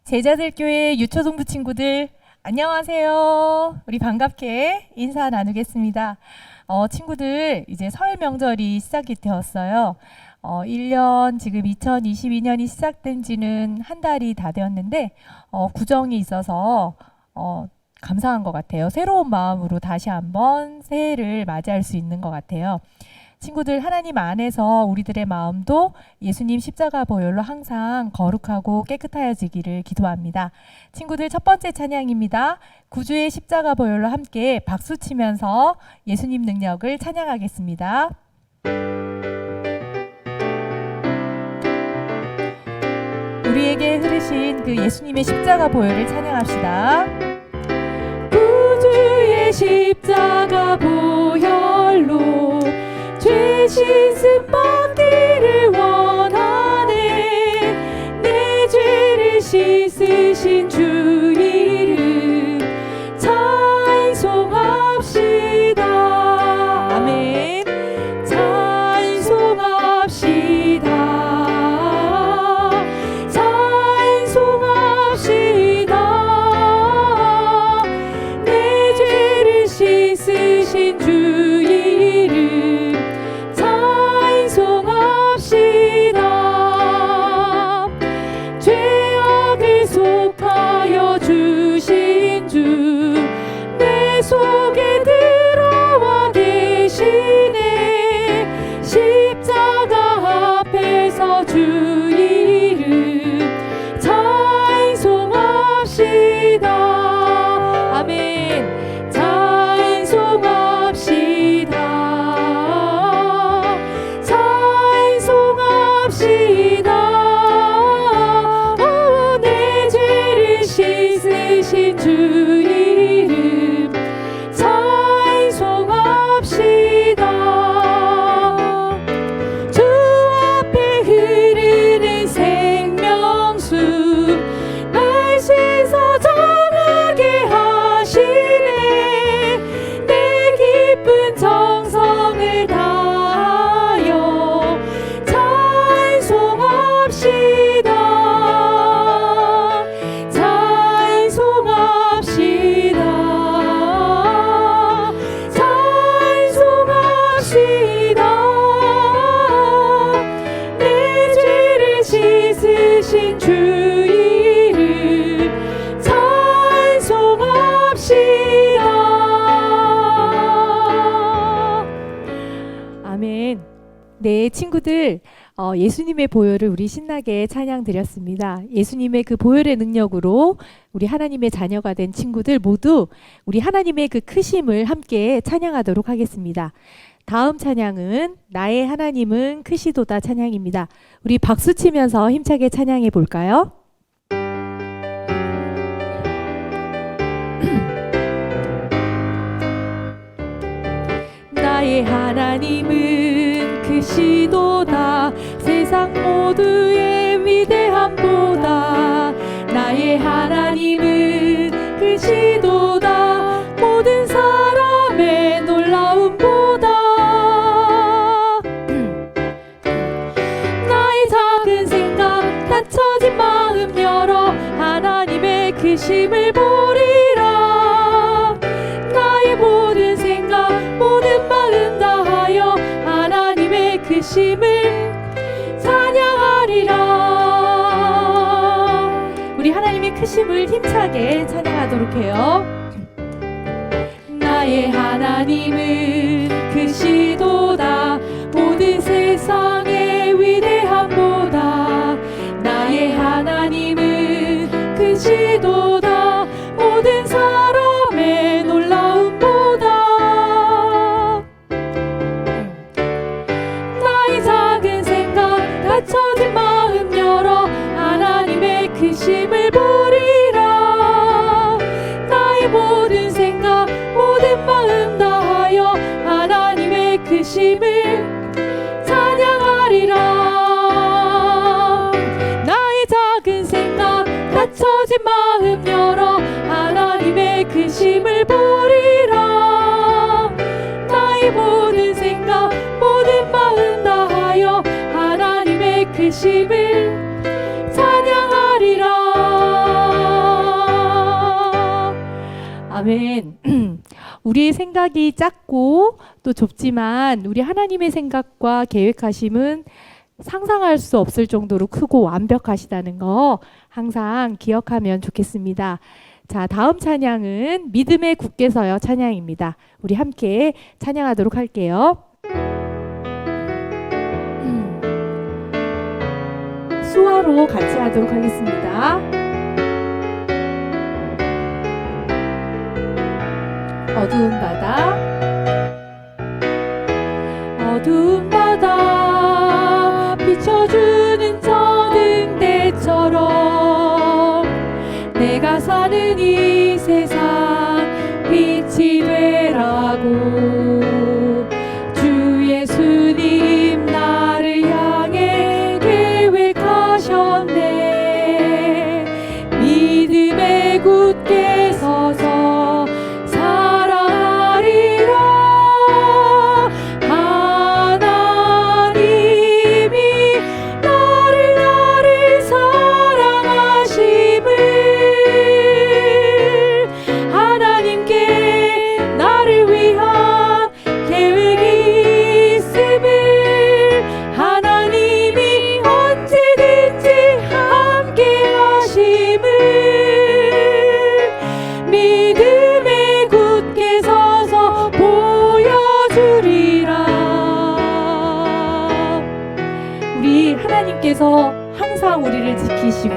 제자들교회 유초동부 친구들 안녕하세요. 우리 반갑게 인사 나누겠습니다. 친구들 이제 설 명절이 시작이 되었어요. 1년 지금 2022년이 시작된 지는 한 달이 다 되었는데 구정이 있어서 감사한 것 같아요. 새로운 마음으로 다시 한번 새해를 맞이할 수 있는 것 같아요. 친구들, 하나님 안에서 우리들의 마음도 예수님 십자가 보혈로 항상 거룩하고 깨끗하여지기를 기도합니다. 친구들, 첫 번째 찬양입니다. 구주의 십자가 보혈로 함께 박수 치면서 예수님 능력을 찬양하겠습니다. 우리에게 흐르신 그 예수님의 십자가 보혈을 찬양합시다. 구주의 십자가 보혈로 죄 씻음 받기를 원하네. 내 죄를 씻으신 주 이름 찬송합시다. 아멘. 찬송합시다. 찬송합시다. 내 죄를 씻으신 주 이름 찬송합시다. 죄악을 속하여 주신 주 내 속에 들어와 계시네. 십자가 앞에서 주 이름 찬송합시다. 아멘. 찬송합시다. 내 죄를 씻으신 주 이름 찬송합시다. 주 앞에 흐르는 생명수 날 씻어 정하게 하시네. 내 기쁜 정성을 다하여 찬송합시다. 찬송합시다. 찬송합시다. 내 죄를 씻으신 주 이름 찬송합시다. 아멘. 네, 친구들, 예수님의 보혈을 우리 신나게 찬양 드렸습니다. 예수님의 그 보혈의 능력으로 우리 하나님의 자녀가 된 친구들 모두 우리 하나님의 그 크심을 함께 찬양하도록 하겠습니다. 다음 찬양은 나의 하나님은 크시도다 찬양입니다. 우리 박수 치면서 힘차게 찬양해 볼까요? 나의 하나님은 크시도다. 세상 모두의 위대함보다 나의 하나님은 크시도다. 모든 사람의 놀라움보다 나의 작은 생각 닫혀진 마음 열어 하나님의 크심을 보리라. 나의 모든 생각 모든 마음 다하여 하나님의 크심을 찬양하리라. 우리 하나님의 크심을 힘차게 찬양하도록 해요. 나의 하나님은 크시도다. 모든 세상의 위대함보다 나의 하나님은 크시도다. 모든 사람의 놀라움보다 나의 작은 생각 닫혀진 마음 열어 하나님의 크심을 보리라. 나의 모든 생각 모든 마음 다하여 하나님의 크심을 찬양하리라. 나의 작은 생각 닫혀진 마음 열어 하나님의 크심을 보리라. 나의 모든 생각 모든 마음 다하여 하나님의 크심을 찬양하리라. 아멘. 우리의 생각이 작고 또 좁지만 우리 하나님의 생각과 계획하심은 상상할 수 없을 정도로 크고 완벽하시다는 거 항상 기억하면 좋겠습니다. 자, 다음 찬양은 믿음에 굳게 서요 찬양입니다. 우리 함께 찬양하도록 할게요. 수화로 같이 하도록 하겠습니다. 어두운 바다, 어두운 바다 비춰주는 저등대처럼 내가 사는 이 세상 빛이 되라고 주 예수님 나를 향해 계획하셨네. 믿음에 굳게 서서 하나님께서 항상 우리를 지키시고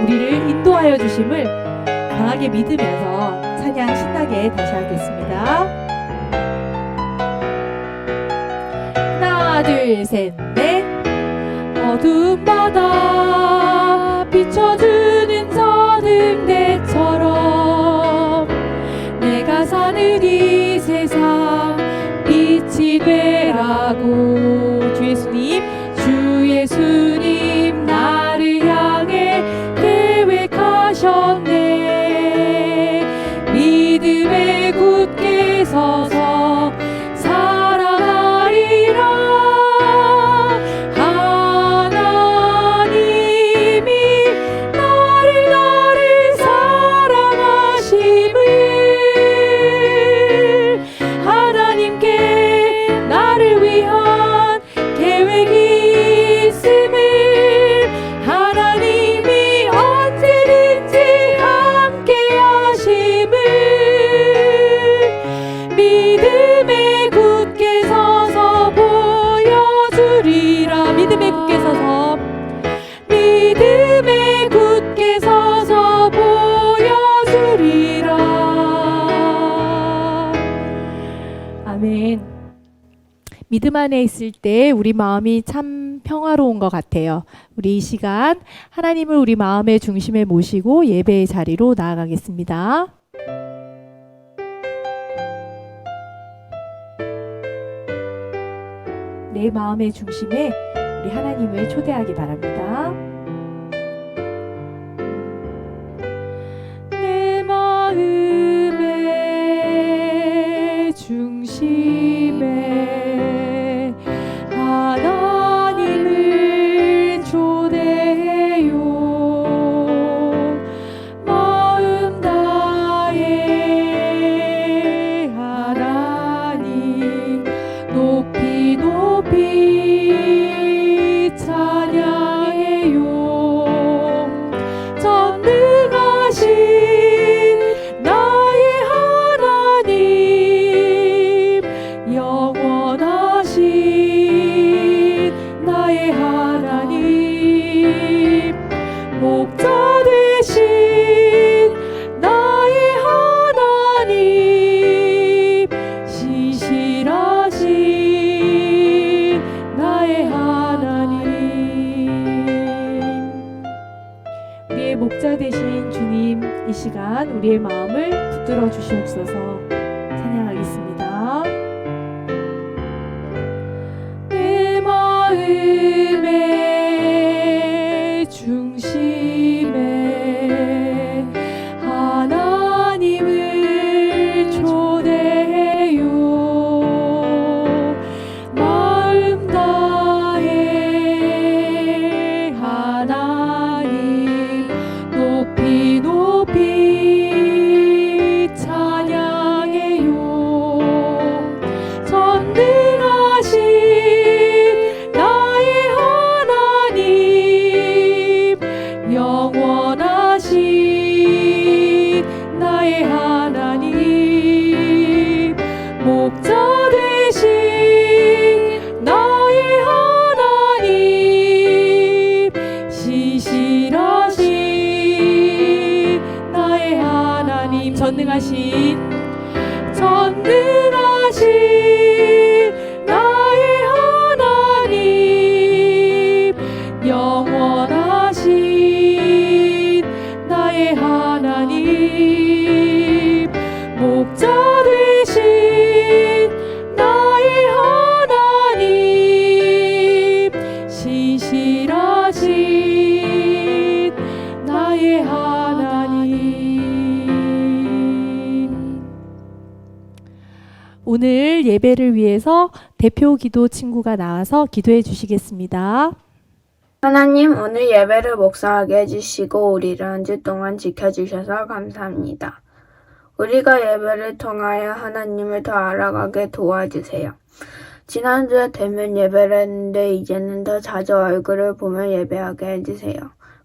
우리를 인도하여 주심을 강하게 믿으면서 찬양 신나게 다시 하겠습니다. 하나 둘 셋 넷. 어두운 바다 비춰주는 저등대처럼 내가 사는 이 세상 빛이 되라고 주 예수님 나를 향해 계획하셨네. 믿음에 굳게 서서 살아가리라. 하나님이 나를 사랑하심을 하나님께 나를 위한 계획이 하나님이 언제든지 함께 하심을 믿음에 굳게 서서 보여주리라. 믿음에 굳게 서서 보여주리라. 아멘. 믿음 안에 있을 때 우리 마음이 참 평화로운 것 같아요. 우리 이 시간 하나님을 우리 마음의 중심에 모시고 예배의 자리로 나아가겠습니다. 내 마음의 중심에 우리 하나님을 초대하기 바랍니다. 내 마음의 중심에 하나님을 초대해요. 마음 다해 하나님 높이 찬양해요. 전능하신 나의 하나님, 영원하신 나의 하나님, 목자 되신 나의 하나님, 신실하신 나의 하나님. 우리의 목자 되신 주님, 이 시간 우리의 마음을 붙들어 주시옵소서. 찬양하겠습니다. 내 마음의 중심에 하나님을 초대해요. 마음 다해 하나님 높이 찬양해요. 전능하신 나의 하나님, 영원하신 나의 하나님, 목자 되신 나의 하나님, 신실하신 나의 하나님. 오늘 예배를 위해서 대표 기도 친구가 나와서 기도해 주시겠습니다. 하나님, 오늘 예배를 목사하게 해주시고 우리를 한 주 동안 지켜주셔서 감사합니다. 우리가 예배를 통하여 하나님을 더 알아가게 도와주세요. 지난주에 대면 예배를 했는데 이제는 더 자주 얼굴을 보며 예배하게 해주세요.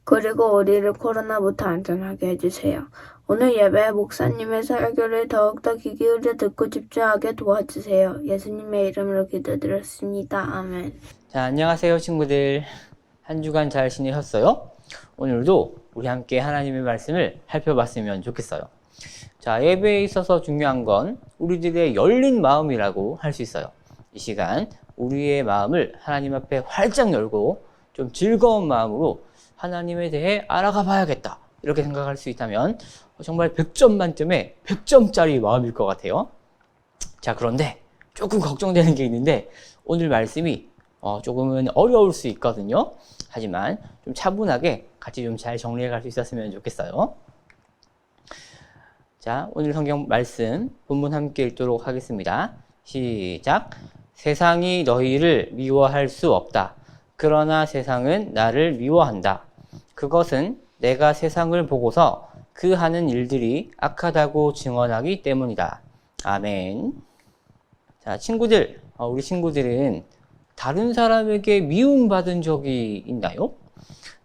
그리고 우리를 코로나부터 안전하게 해주세요. 오늘 예배 목사님의 설교를 더욱더 귀 기울여 듣고 집중하게 도와주세요. 예수님의 이름으로 기도드렸습니다. 아멘. 자, 안녕하세요 친구들. 한 주간 잘 지내셨어요? 오늘도 우리 함께 하나님의 말씀을 살펴봤으면 좋겠어요. 자, 예배에 있어서 중요한 건 우리들의 열린 마음이라고 할 수 있어요. 이 시간 우리의 마음을 하나님 앞에 활짝 열고 좀 즐거운 마음으로 하나님에 대해 알아가 봐야겠다, 이렇게 생각할 수 있다면 정말 100점 만점에 100점짜리 마음일 것 같아요. 자, 그런데 조금 걱정되는 게 있는데 오늘 말씀이 조금은 어려울 수 있거든요. 하지만 좀 차분하게 같이 좀 잘 정리해 갈 수 있었으면 좋겠어요. 자, 오늘 성경 말씀 본문 함께 읽도록 하겠습니다. 시작. 세상이 너희를 미워할 수 없다. 그러나 세상은 나를 미워한다. 그것은 내가 세상을 보고서 그 하는 일들이 악하다고 증언하기 때문이다. 아멘. 자, 친구들, 우리 친구들은 다른 사람에게 미움받은 적이 있나요?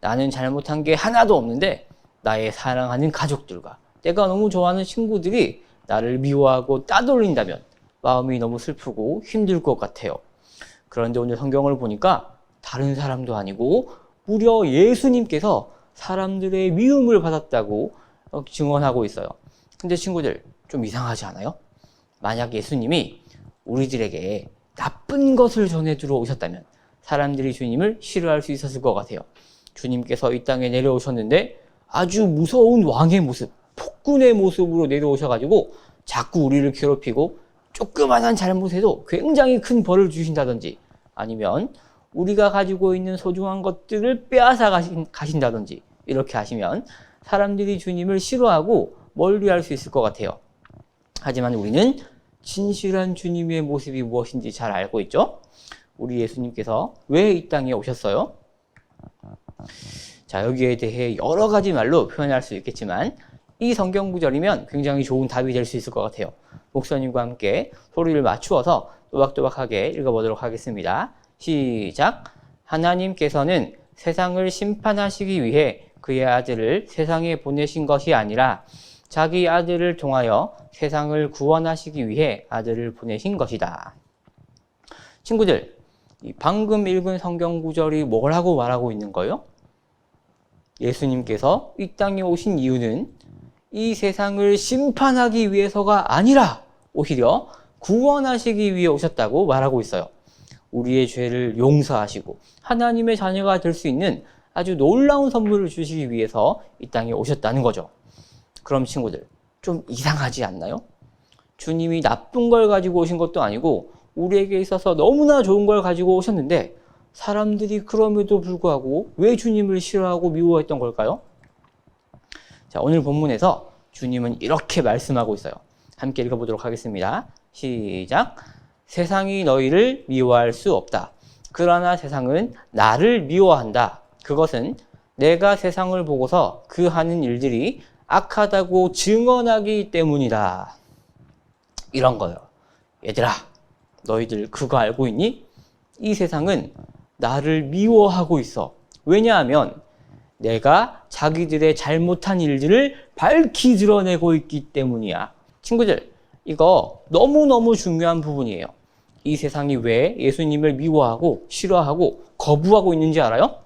나는 잘못한 게 하나도 없는데 나의 사랑하는 가족들과 내가 너무 좋아하는 친구들이 나를 미워하고 따돌린다면 마음이 너무 슬프고 힘들 것 같아요. 그런데 오늘 성경을 보니까 다른 사람도 아니고 무려 예수님께서 사람들의 미움을 받았다고 증언하고 있어요. 근데 친구들, 좀 이상하지 않아요? 만약 예수님이 우리들에게 나쁜 것을 전해 들어오셨다면 사람들이 주님을 싫어할 수 있었을 것 같아요. 주님께서 이 땅에 내려오셨는데 아주 무서운 왕의 모습, 폭군의 모습으로 내려오셔가지고 자꾸 우리를 괴롭히고 조그만한 잘못에도 굉장히 큰 벌을 주신다든지, 아니면 우리가 가지고 있는 소중한 것들을 빼앗아 가신다든지, 이렇게 하시면 사람들이 주님을 싫어하고 멀리할 수 있을 것 같아요. 하지만 우리는 진실한 주님의 모습이 무엇인지 잘 알고 있죠? 우리 예수님께서 왜 이 땅에 오셨어요? 자, 여기에 대해 여러 가지 말로 표현할 수 있겠지만 이 성경 구절이면 굉장히 좋은 답이 될 수 있을 것 같아요. 목사님과 함께 소리를 맞추어서 또박또박하게 읽어보도록 하겠습니다. 시작. 하나님께서는 세상을 심판하시기 위해 그의 아들을 세상에 보내신 것이 아니라 자기 아들을 통하여 세상을 구원하시기 위해 아들을 보내신 것이다. 친구들, 방금 읽은 성경 구절이 뭐라고 말하고 있는 거예요? 예수님께서 이 땅에 오신 이유는 이 세상을 심판하기 위해서가 아니라 오히려 구원하시기 위해 오셨다고 말하고 있어요. 우리의 죄를 용서하시고 하나님의 자녀가 될 수 있는 아주 놀라운 선물을 주시기 위해서 이 땅에 오셨다는 거죠. 그럼 친구들, 좀 이상하지 않나요? 주님이 나쁜 걸 가지고 오신 것도 아니고 우리에게 있어서 너무나 좋은 걸 가지고 오셨는데 사람들이 그럼에도 불구하고 왜 주님을 싫어하고 미워했던 걸까요? 자, 오늘 본문에서 주님은 이렇게 말씀하고 있어요. 함께 읽어보도록 하겠습니다. 시작. 세상이 너희를 미워할 수 없다. 그러나 세상은 나를 미워한다. 그것은 내가 세상을 보고서 그 하는 일들이 악하다고 증언하기 때문이다. 이런 거예요. 얘들아, 너희들 그거 알고 있니? 이 세상은 나를 미워하고 있어. 왜냐하면 내가 자기들의 잘못한 일들을 밝히 드러내고 있기 때문이야. 친구들, 이거 너무너무 중요한 부분이에요. 이 세상이 왜 예수님을 미워하고 싫어하고 거부하고 있는지 알아요?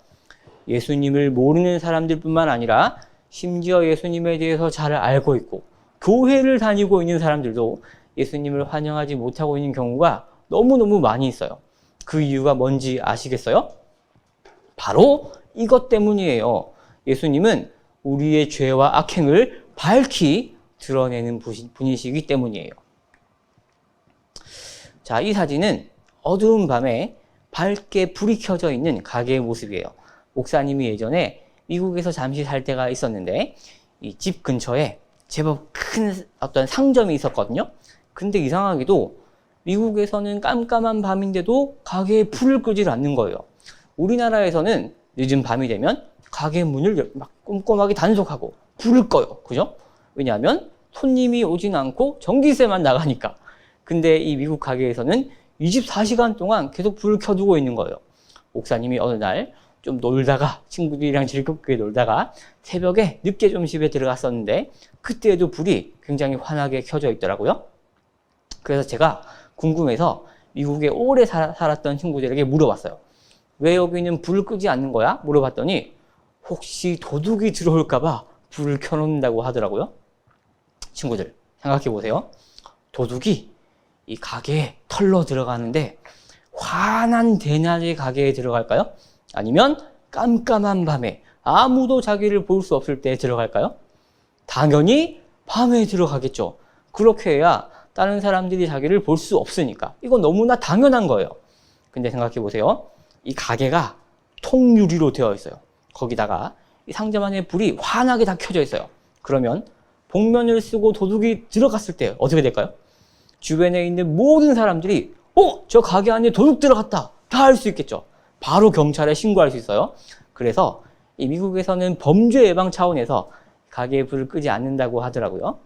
예수님을 모르는 사람들뿐만 아니라 심지어 예수님에 대해서 잘 알고 있고 교회를 다니고 있는 사람들도 예수님을 환영하지 못하고 있는 경우가 너무너무 많이 있어요. 그 이유가 뭔지 아시겠어요? 바로 이것 때문이에요. 예수님은 우리의 죄와 악행을 밝히 드러내는 분이시기 때문이에요. 자, 이 사진은 어두운 밤에 밝게 불이 켜져 있는 가게의 모습이에요. 목사님이 예전에 미국에서 잠시 살 때가 있었는데 이 집 근처에 제법 큰 어떤 상점이 있었거든요. 근데 이상하게도 미국에서는 깜깜한 밤인데도 가게에 불을 끄질 않는 거예요. 우리나라에서는 늦은 밤이 되면 가게 문을 막 꼼꼼하게 단속하고 불을 꺼요. 그죠? 왜냐하면 손님이 오진 않고 전기세만 나가니까. 근데 이 미국 가게에서는 24시간 동안 계속 불을 켜두고 있는 거예요. 목사님이 어느 날 좀 놀다가, 친구들이랑 즐겁게 놀다가 새벽에 늦게 좀 집에 들어갔었는데 그때에도 불이 굉장히 환하게 켜져 있더라고요. 그래서 제가 궁금해서 미국에 오래 살았던 친구들에게 물어봤어요. 왜 여기는 불을 끄지 않는 거야? 물어봤더니 혹시 도둑이 들어올까봐 불을 켜놓는다고 하더라고요. 친구들 생각해 보세요. 도둑이 이 가게에 털러 들어가는데 환한 대낮에 가게에 들어갈까요? 아니면 깜깜한 밤에 아무도 자기를 볼 수 없을 때 들어갈까요? 당연히 밤에 들어가겠죠. 그렇게 해야 다른 사람들이 자기를 볼 수 없으니까. 이건 너무나 당연한 거예요. 근데 생각해 보세요. 이 가게가 통유리로 되어 있어요. 거기다가 이 상점 안에 불이 환하게 다 켜져 있어요. 그러면 복면을 쓰고 도둑이 들어갔을 때 어떻게 될까요? 주변에 있는 모든 사람들이 저 가게 안에 도둑 들어갔다 다 알 수 있겠죠. 바로 경찰에 신고할 수 있어요. 그래서 이 미국에서는 범죄 예방 차원에서 가게에 불을 끄지 않는다고 하더라고요.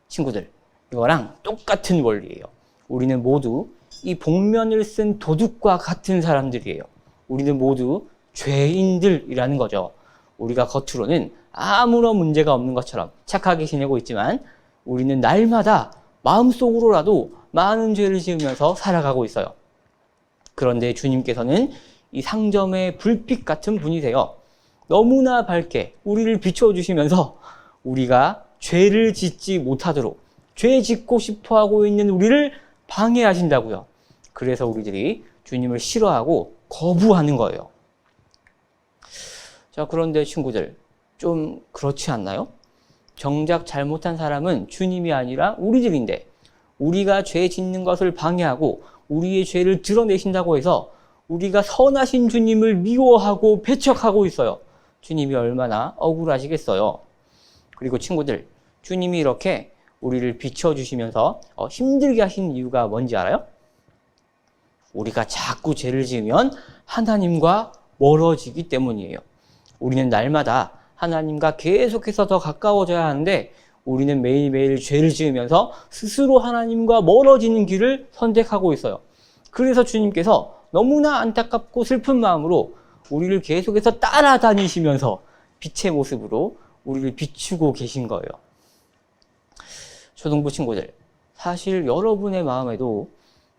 친구들, 이거랑 똑같은 원리예요. 우리는 모두 이 복면을 쓴 도둑과 같은 사람들이에요. 우리는 모두 죄인들이라는 거죠. 우리가 겉으로는 아무런 문제가 없는 것처럼 착하게 지내고 있지만 우리는 날마다 마음속으로라도 많은 죄를 지으면서 살아가고 있어요. 그런데 주님께서는 이 상점의 불빛 같은 분이세요. 너무나 밝게 우리를 비춰주시면서 우리가 죄를 짓지 못하도록 죄 짓고 싶어 하고 있는 우리를 방해하신다고요. 그래서 우리들이 주님을 싫어하고 거부하는 거예요. 자, 그런데 친구들, 좀 그렇지 않나요? 정작 잘못한 사람은 주님이 아니라 우리들인데 우리가 죄 짓는 것을 방해하고 우리의 죄를 드러내신다고 해서 우리가 선하신 주님을 미워하고 배척하고 있어요. 주님이 얼마나 억울하시겠어요. 그리고 친구들, 주님이 이렇게 우리를 비춰주시면서 힘들게 하신 이유가 뭔지 알아요? 우리가 자꾸 죄를 지으면 하나님과 멀어지기 때문이에요. 우리는 날마다 하나님과 계속해서 더 가까워져야 하는데 우리는 매일매일 죄를 지으면서 스스로 하나님과 멀어지는 길을 선택하고 있어요. 그래서 주님께서 너무나 안타깝고 슬픈 마음으로 우리를 계속해서 따라다니시면서 빛의 모습으로 우리를 비추고 계신 거예요. 초등부 친구들, 사실 여러분의 마음에도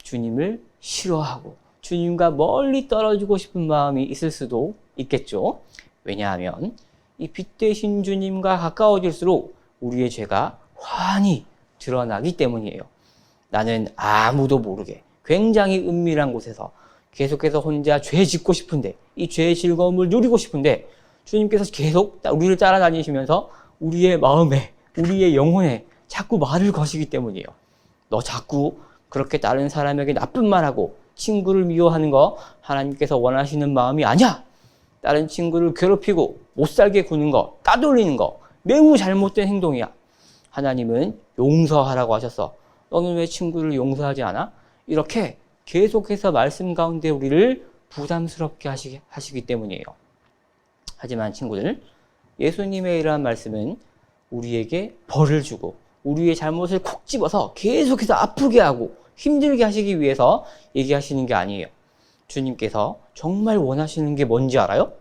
주님을 싫어하고 주님과 멀리 떨어지고 싶은 마음이 있을 수도 있겠죠. 왜냐하면 이 빛 대신 주님과 가까워질수록 우리의 죄가 환히 드러나기 때문이에요. 나는 아무도 모르게 굉장히 은밀한 곳에서 계속해서 혼자 죄 짓고 싶은데 이 죄의 즐거움을 누리고 싶은데 주님께서 계속 우리를 따라다니시면서 우리의 마음에 우리의 영혼에 자꾸 말을 거시기 때문이에요. 너 자꾸 그렇게 다른 사람에게 나쁜 말하고 친구를 미워하는 거 하나님께서 원하시는 마음이 아니야. 다른 친구를 괴롭히고 못살게 구는 거, 따돌리는 거 매우 잘못된 행동이야. 하나님은 용서하라고 하셨어. 너는 왜 친구를 용서하지 않아? 이렇게 계속해서 말씀 가운데 우리를 부담스럽게 하시기 때문이에요. 하지만 친구들, 예수님의 이러한 말씀은 우리에게 벌을 주고 우리의 잘못을 콕 집어서 계속해서 아프게 하고 힘들게 하시기 위해서 얘기하시는 게 아니에요. 주님께서 정말 원하시는 게 뭔지 알아요?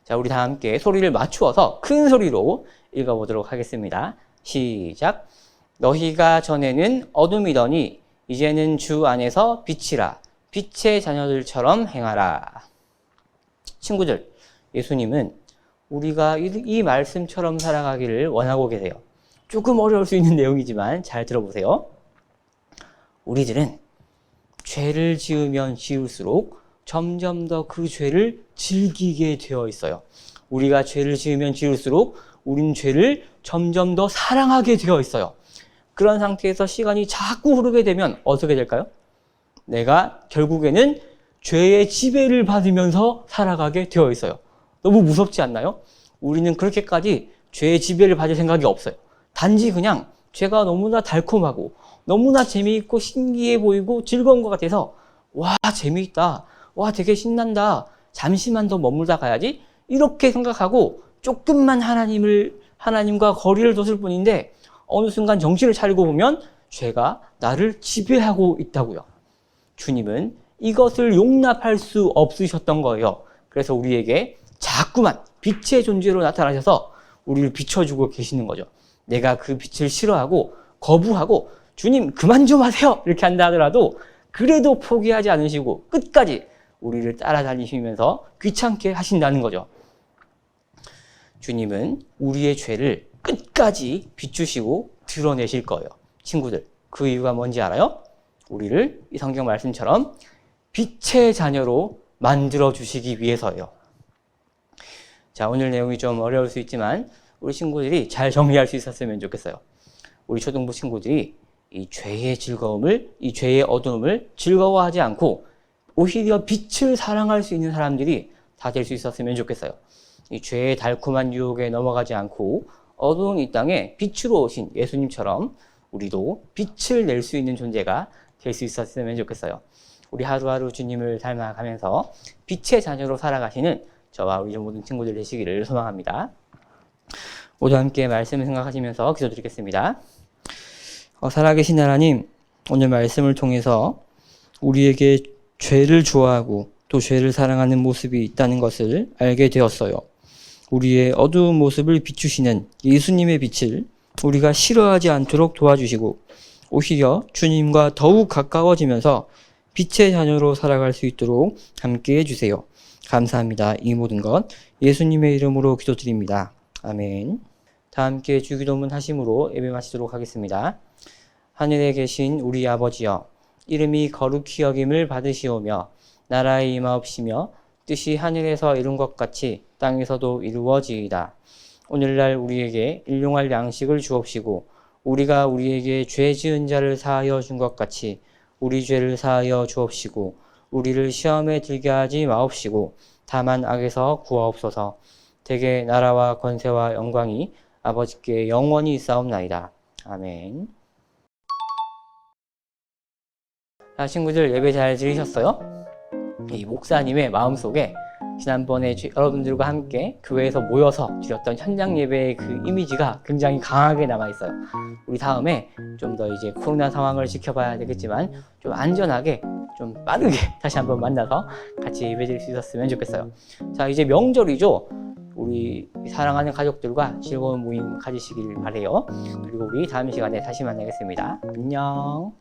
자, 우리 다 함께 소리를 맞추어서 큰 소리로 읽어보도록 하겠습니다. 시작. 너희가 전에는 어둠이더니 이제는 주 안에서 빛이라. 빛의 자녀들처럼 행하라. 친구들, 예수님은 우리가 이 말씀처럼 살아가기를 원하고 계세요. 조금 어려울 수 있는 내용이지만 잘 들어보세요. 우리들은 죄를 지으면 지을수록 점점 더 그 죄를 즐기게 되어 있어요. 우리가 죄를 지으면 지을수록 우린 죄를 점점 더 사랑하게 되어 있어요. 그런 상태에서 시간이 자꾸 흐르게 되면 어떻게 될까요? 내가 결국에는 죄의 지배를 받으면서 살아가게 되어 있어요. 너무 무섭지 않나요? 우리는 그렇게까지 죄의 지배를 받을 생각이 없어요. 단지 그냥 죄가 너무나 달콤하고 너무나 재미있고 신기해 보이고 즐거운 것 같아서 와, 재미있다. 와, 되게 신난다. 잠시만 더 머물다 가야지. 이렇게 생각하고 조금만 하나님과 거리를 뒀을 뿐인데 어느 순간 정신을 차리고 보면 죄가 나를 지배하고 있다고요. 주님은 이것을 용납할 수 없으셨던 거예요. 그래서 우리에게 자꾸만 빛의 존재로 나타나셔서 우리를 비춰주고 계시는 거죠. 내가 그 빛을 싫어하고 거부하고 주님 그만 좀 하세요 이렇게 한다 하더라도 그래도 포기하지 않으시고 끝까지 우리를 따라다니시면서 귀찮게 하신다는 거죠. 주님은 우리의 죄를 끝까지 비추시고 드러내실 거예요. 친구들, 그 이유가 뭔지 알아요? 우리를 이 성경 말씀처럼 빛의 자녀로 만들어 주시기 위해서예요. 자, 오늘 내용이 좀 어려울 수 있지만 우리 친구들이 잘 정리할 수 있었으면 좋겠어요. 우리 초등부 친구들이 이 죄의 즐거움을, 이 죄의 어두움을 즐거워하지 않고 오히려 빛을 사랑할 수 있는 사람들이 다 될 수 있었으면 좋겠어요. 이 죄의 달콤한 유혹에 넘어가지 않고 어두운 이 땅에 빛으로 오신 예수님처럼 우리도 빛을 낼 수 있는 존재가 될 수 있었으면 좋겠어요. 우리 하루하루 주님을 닮아가면서 빛의 자녀로 살아가시는 저와 우리 모든 친구들 되시기를 소망합니다. 모두 함께 말씀을 생각하시면서 기도드리겠습니다. 살아계신 하나님, 오늘 말씀을 통해서 우리에게 죄를 좋아하고 또 죄를 사랑하는 모습이 있다는 것을 알게 되었어요. 우리의 어두운 모습을 비추시는 예수님의 빛을 우리가 싫어하지 않도록 도와주시고 오히려 주님과 더욱 가까워지면서 빛의 자녀로 살아갈 수 있도록 함께 해주세요. 감사합니다. 이 모든 것 예수님의 이름으로 기도드립니다. 아멘. 다 함께 주기도문 하심으로 예배 마치도록 하겠습니다. 하늘에 계신 우리 아버지여, 이름이 거룩히 여김을 받으시오며 나라의 임하옵시며 뜻이 하늘에서 이룬 것 같이 땅에서도 이루어지이다. 오늘날 우리에게 일용할 양식을 주옵시고 우리가 우리에게 죄 지은 자를 사하여 준 것 같이 우리 죄를 사하여 주옵시고 우리를 시험에 들게 하지 마옵시고 다만 악에서 구하옵소서. 대개 나라와 권세와 영광이 아버지께 영원히 있사옵나이다. 아멘. 자, 친구들 예배 잘 들으셨어요? 이 목사님의 마음속에 지난번에 여러분들과 함께 교회에서 모여서 드렸던 현장 예배의 그 이미지가 굉장히 강하게 남아있어요. 우리 다음에 좀 더 이제 코로나 상황을 지켜봐야 되겠지만 좀 안전하게 좀 빠르게 다시 한번 만나서 같이 예배 드릴 수 있었으면 좋겠어요. 자, 이제 명절이죠. 우리 사랑하는 가족들과 즐거운 모임 가지시길 바래요. 그리고 우리 다음 시간에 다시 만나겠습니다. 안녕.